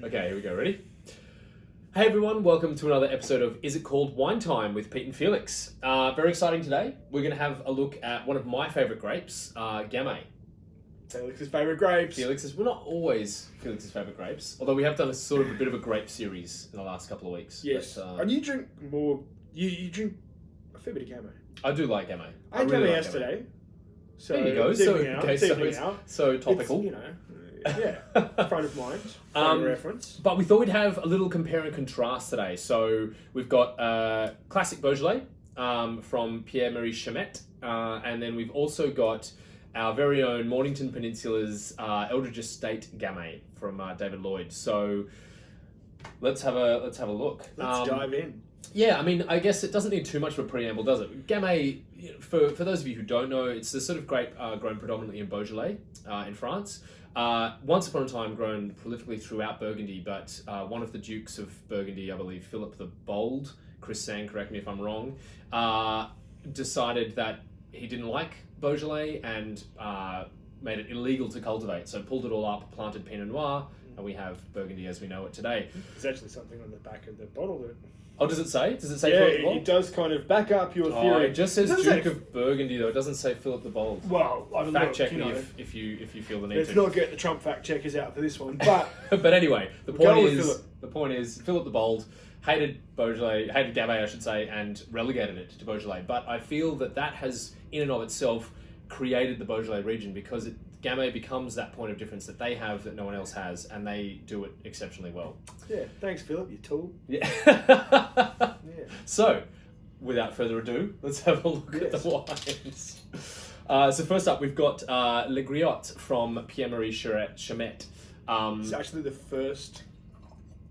Okay, here we go. Ready? Hey everyone, welcome to another episode of Is It Called Wine Time with Pete and Felix. Very exciting today. We're going to have a look at one of my favourite grapes, Gamay. Felix's favourite grapes. We're not always Felix's favourite grapes, although we have done a bit of a grape series in the last couple of weeks. Yes. But, And you drink more, you drink a fair bit of Gamay. I do like Gamay. I had really Gamay like yesterday. So There you go. it's evening out. So topical. It's, front of mind, frame of reference. But we thought we'd have a little compare and contrast today. So we've got classic Beaujolais from Pierre-Marie Chamet, and then we've also got our very own Mornington Peninsula's Eldridge Estate Gamay from David Lloyd. So let's have a look. Let's dive in. Yeah, I mean, I guess it doesn't need too much of a preamble, does it? Gamay, for those of you who don't know, it's the sort of grape grown predominantly in Beaujolais in France. Once upon a time grown prolifically throughout Burgundy, but one of the Dukes of Burgundy, I believe, Philip the Bold, Chris Sang, correct me if I'm wrong, decided that he didn't like Beaujolais and made it illegal to cultivate. So pulled it all up, planted Pinot Noir, and we have Burgundy as we know it today. There's actually something on the back of the bottle that... Oh, does it say? Does it say Yeah, Philip the Bold? it does kind of back up your theory. Oh, it just says It Duke doesn't say- of Burgundy, though. It doesn't say Philip the Bold. Well, I Fact check me if you feel the need Let's to. not get the Trump fact checkers out for this one, but... But anyway, the We'll go point with is Philip the Bold hated Gamay, I should say, and relegated it to Beaujolais. But I feel that has, in and of itself, created the Beaujolais region because Gamay becomes that point of difference that they have that no one else has, and they do it exceptionally well. Yeah, thanks, Philip, you tool. Yeah. Yeah. So, without further ado, let's have a look at the wines. So first up, we've got Le Griot from Pierre-Marie Chamet. It's actually the first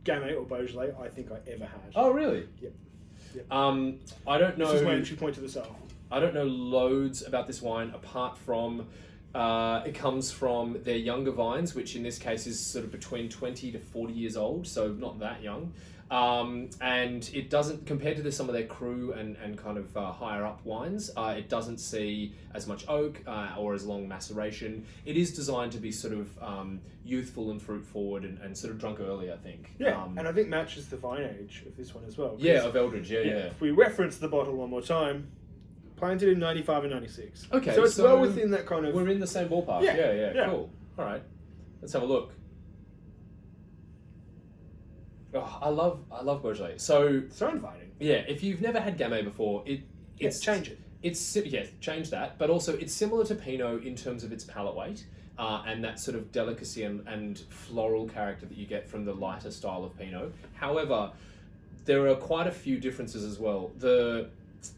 Gamay or Beaujolais I think I ever had. Oh, really? Yep. I don't know. This is when you point to the south. I don't know loads about this wine apart from it comes from their younger vines, which in this case is sort of between 20 to 40 years old, so not that young. And it doesn't, compared to some of their cru and kind of higher up wines, it doesn't see as much oak or as long maceration. It is designed to be sort of youthful and fruit forward and sort of drunk early, I think. Yeah, and I think matches the vine age of this one as well. Yeah, of Eldridge, yeah. If we reference the bottle one more time, planted in 95 and 96. Okay, so it's well within that kind of... We're in the same ballpark. Yeah. Cool. All right, let's have a look. Oh, I love Beaujolais. So inviting. Yeah, if you've never had Gamay before, it's change it. Change that. But also, it's similar to Pinot in terms of its palate weight and that sort of delicacy and floral character that you get from the lighter style of Pinot. However, there are quite a few differences as well.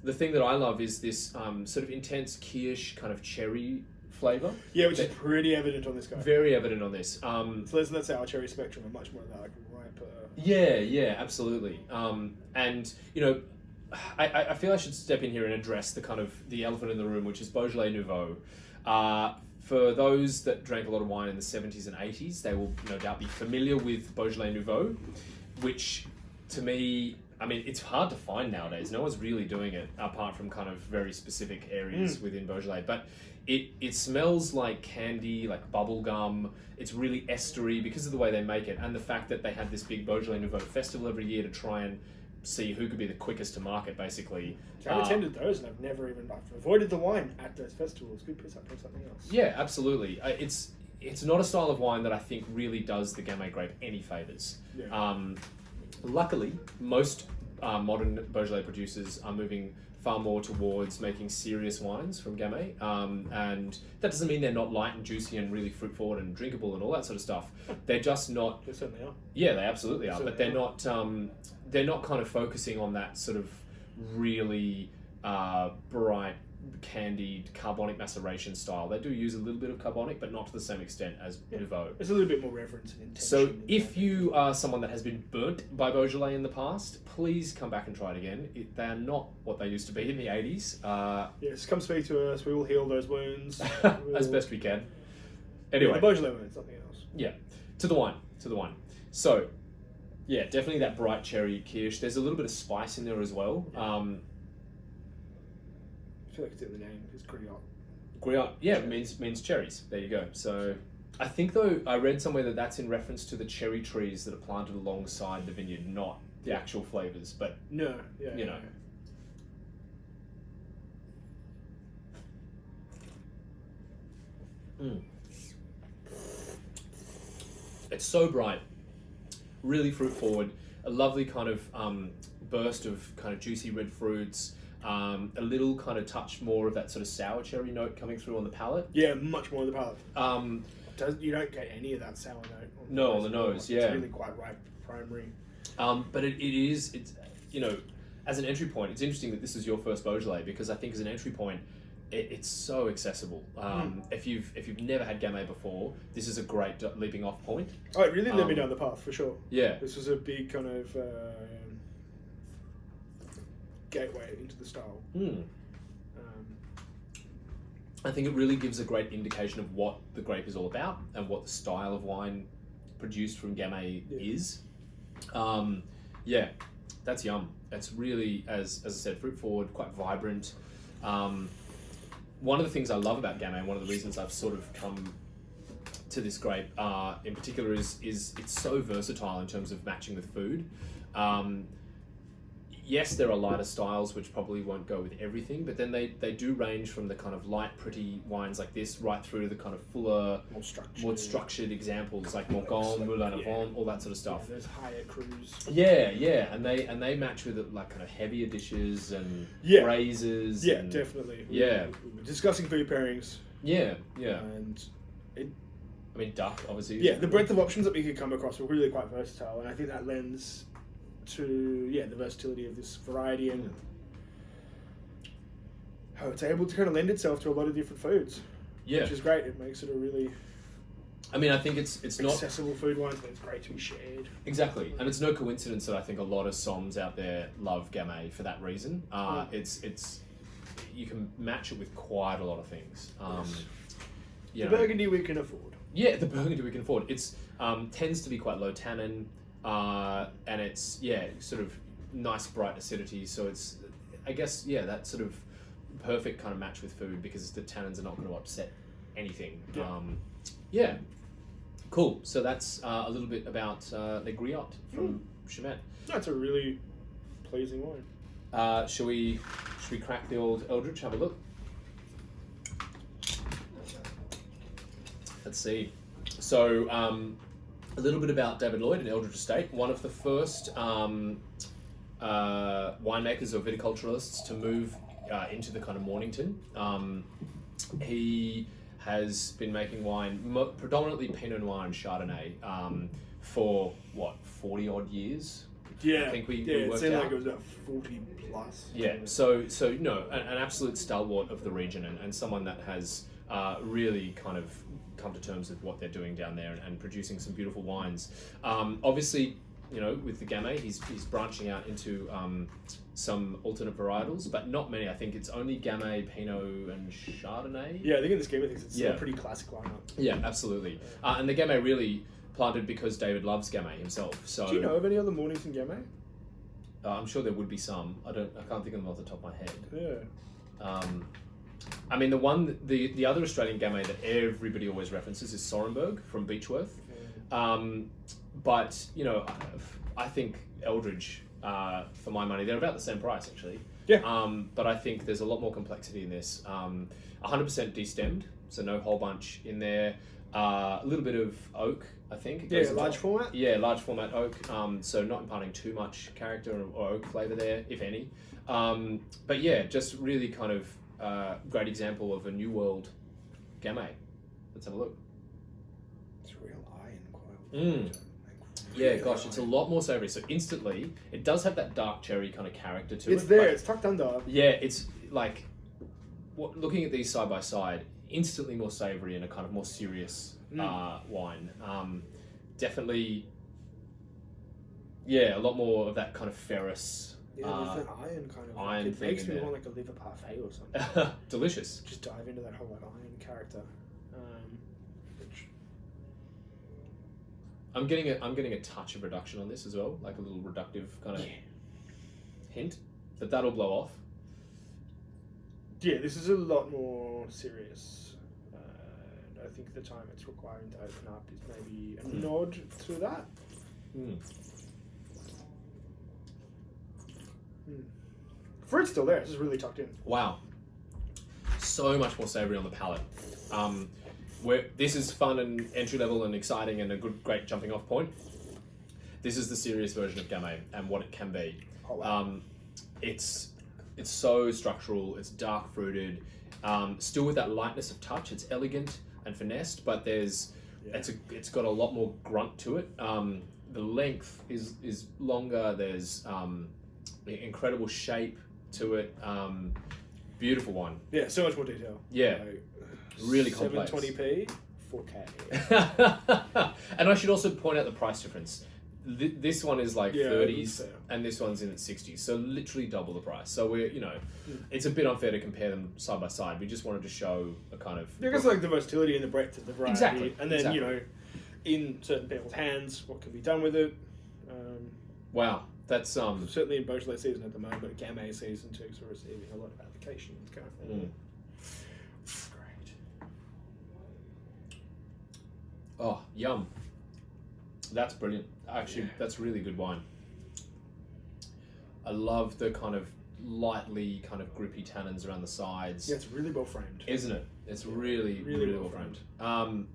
The thing that I love is this sort of intense kirsch kind of cherry flavour. Yeah, which is pretty evident on this guy. Very evident on this. So let's say our cherry spectrum are much more like ripe. Yeah, absolutely. And you know, I feel I should step in here and address the elephant in the room, which is Beaujolais Nouveau. For those that drank a lot of wine in the 70s and 80s, they will no doubt be familiar with Beaujolais Nouveau, which to me, I mean, it's hard to find nowadays. No one's really doing it apart from kind of very specific areas within Beaujolais. But it smells like candy, like bubble gum. It's really estery because of the way they make it and the fact that they had this big Beaujolais Nouveau festival every year to try and see who could be the quickest to market, basically. I've attended those and I've avoided the wine at those festivals. Good pick up something else. Yeah, absolutely. It's not a style of wine that I think really does the Gamay grape any favours. Yeah. Luckily, most modern Beaujolais producers are moving far more towards making serious wines from Gamay, and that doesn't mean they're not light and juicy and really fruit forward and drinkable and all that sort of stuff. They're just not. They certainly are. Yeah, they absolutely are, but they're not. They're not kind of focusing on that sort of really bright, candied, carbonic maceration style. They do use a little bit of carbonic, but not to the same extent as Nouveau. There's a little bit more reverence and intention. So if you are someone that has been burnt by Beaujolais in the past, please come back and try it again. They are not what they used to be in the 80s. Yes, come speak to us. We will heal those wounds. As best we can. Anyway. The Beaujolais wounds, something else. Yeah. To the wine. So, yeah, definitely that bright cherry kirsch. There's a little bit of spice in there as well. I feel like it's in the name. It's Griot. Griot, yeah, it means cherries. There you go. So I think though I read somewhere that that's in reference to the cherry trees that are planted alongside the vineyard, not the actual flavors. But No, yeah, you know. Mm. It's so bright, really fruit forward. A lovely kind of burst of kind of juicy red fruits. A little kind of touch more of that sort of sour cherry note coming through on the palate. Yeah, much more on the palate. You don't get any of that sour note. On the nose. Yeah, it's really quite ripe primary. But it's you know, as an entry point, it's interesting that this is your first Beaujolais, because I think as an entry point, it's so accessible. If you've never had Gamay before, this is a great leaping off point. Oh, it really led me down the path for sure. Yeah, this was a big kind of gateway into the style. I think it really gives a great indication of what the grape is all about and what the style of wine produced from Gamay is. Yeah, that's yum. It's really, as I said, fruit forward, quite vibrant. One of the things I love about Gamay, one of the reasons I've sort of come to this grape in particular is it's so versatile in terms of matching with food. Yes, there are lighter styles which probably won't go with everything, but then they do range from the kind of light, pretty wines like this right through to the kind of fuller, more structured example like Morgon, Moulin Avant, all that sort of stuff. Yeah, there's higher cruise. Yeah, and they match with like kind of heavier dishes and braises. Yeah, and, definitely. We were discussing food pairings. Yeah. And I mean, duck, obviously. Yeah, the breadth of options that we could come across were really quite versatile, and I think that lends to the versatility of this variety and how it's able to kind of lend itself to a lot of different foods. Yeah, which is great. It makes it a really, I mean, I think it's not accessible food wine, but it's great to be shared. Exactly, and it's no coincidence that I think a lot of somms out there love Gamay for that reason. It's you can match it with quite a lot of things. The Burgundy we can afford. Yeah, the Burgundy we can afford. It's tends to be quite low tannin. And it's sort of nice bright acidity, so it's I guess that sort of perfect kind of match with food because the tannins are not going to upset anything. Cool. So that's a little bit about Les Griottes from Chimette. That's a really pleasing wine. Should we crack the old Eldritch? Have a look. Let's see. So a little bit about David Lloyd and Eldritch Estate, one of the first winemakers or viticulturalists to move into the kind of Mornington. He has been making wine, predominantly Pinot Noir and Chardonnay, for 40 odd years. Yeah, I think we it worked seemed out. like it was about 40 plus. Yeah, so an absolute stalwart of the region and someone that has really kind of come to terms with what they're doing down there and producing some beautiful wines. Obviously, with the Gamay, he's branching out into some alternate varietals, but not many. I think it's only Gamay, Pinot, and Chardonnay. Yeah, I think in the scheme of things, it's still a pretty classic lineup. Yeah, absolutely. And the Gamay really planted because David loves Gamay himself. So, do you know of any other Mornington Gamay? I'm sure there would be some. I can't think of them off the top of my head. Yeah. I mean, the other Australian Gamay that everybody always references is Sorenberg from Beechworth. But I think Eldridge, for my money, they're about the same price actually. Yeah. But I think there's a lot more complexity in this. 100% destemmed, so no whole bunch in there. A little bit of oak, I think. Large format. Yeah, large format oak. So not imparting too much character or oak flavour there, if any. But yeah, just really kind of great example of a New World Gamay. Let's have a look. It's real iron quality. Yeah, gosh, it's a lot more savoury. So instantly, it does have that dark cherry kind of character to it. It's there, it's tucked under. Yeah, it's like, looking at these side by side, instantly more savoury and a kind of more serious wine. Definitely, a lot more of that kind of ferrous. Yeah, there's that iron kind of. Iron it thing makes in me there. want like a liver parfait or something. Delicious. Just dive into that whole like iron character. Which I'm getting a touch of reduction on this as well, like a little reductive kind of hint, but that'll blow off. Yeah, this is a lot more serious. I think the time it's requiring to open up is maybe a nod to that. Fruit's still there. It's just really tucked in. Wow. So much more savoury on the palate. This is fun and entry level and exciting and a great jumping off point. This is the serious version of Gamay and what it can be. Oh, wow. It's so structural. It's dark fruited, still with that lightness of touch. It's elegant and finessed, but it's got a lot more grunt to it. The length is longer. There's incredible shape to it. Beautiful wine. Yeah, so much more detail. Yeah, really complex. 720p, 4K. And I should also point out the price difference. This one is like 30s, fair. and this one's in its 60s, so literally double the price. So we're, it's a bit unfair to compare them side by side. We just wanted to show a kind of... Because like the versatility and the breadth of the variety. Exactly. And then, in certain people's hands, what can be done with it. Wow, that's... Certainly in Beaujolais season at the moment, Gamay season too, so we're receiving a lot of applications currently. Great. Oh, yum. That's brilliant. Actually, that's really good wine. I love the kind of lightly kind of grippy tannins around the sides. Yeah, it's really well framed. Isn't it? It's really well framed.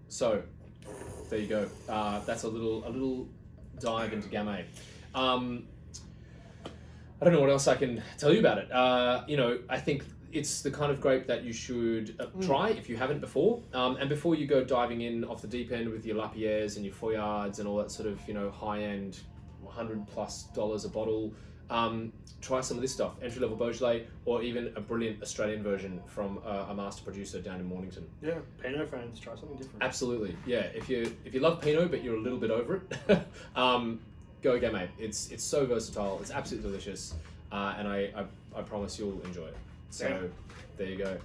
So, there you go. That's a little dive into Gamay. I don't know what else I can tell you about it. I think it's the kind of grape that you should try if you haven't before. And before you go diving in off the deep end with your Lapierres and your Foillards and all that sort of, high-end $100+ a bottle, try some of this stuff. Entry-level Beaujolais, or even a brilliant Australian version from a master producer down in Mornington. Yeah, Pinot fans, try something different. Absolutely, yeah. If you love Pinot but you're a little bit over it, go Gamay. It's so versatile. It's absolutely delicious, and I promise you'll enjoy it. So there you go.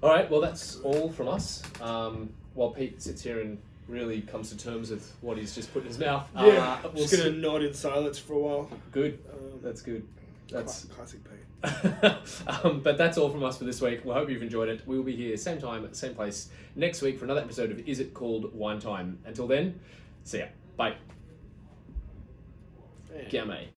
All right, well that's all from us. While Pete sits here and really comes to terms with what he's just put in his mouth. We'll just gonna nod in silence for a while. Good. That's good. That's classic Pete. But that's all from us for this week. We hope you've enjoyed it. We'll be here same time, same place next week for another episode of Is It Called Wine Time? Until then, see ya. Bye. Gamay.